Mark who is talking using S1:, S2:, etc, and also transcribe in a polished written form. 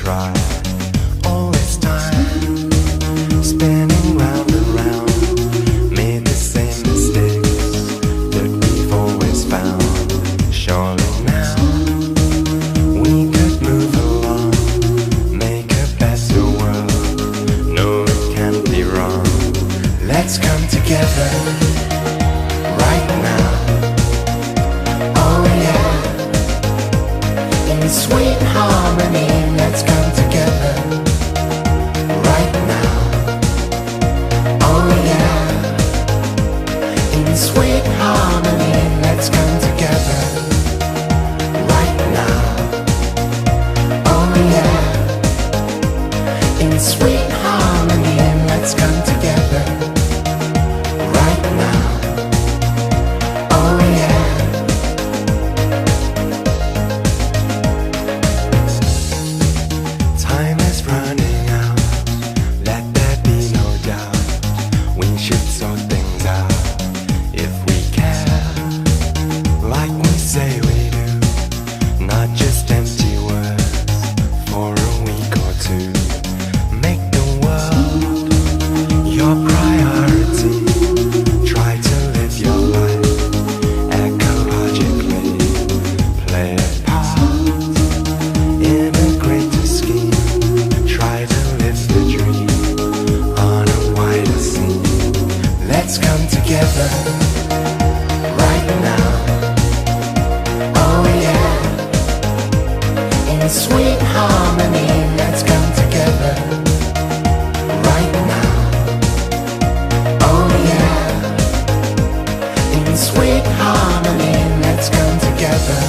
S1: try. All this time, spinning round and round, made the same mistakes that we've always found. Surely now we could move along, make a better world. No, it can't be wrong. Let's come together right now. Oh yeah, in sweet harmony. Let's come together right now. Oh yeah, in sweet harmony. Let's come together right now. Oh yeah, in sweet harmony. Let's come together right now. Oh yeah. Time is running out, let there be no doubt. We should sort things out if we care, like we say we do. Not just empty words for a week or two. Make the world your priority. Try to live your life ecologically. Play a part in a greater scheme. Try to live the dream on a wider scene. Let's come together right now. Oh yeah, in sweet harmony. Let's come together right now. Oh yeah, in sweet harmony. Let's come together.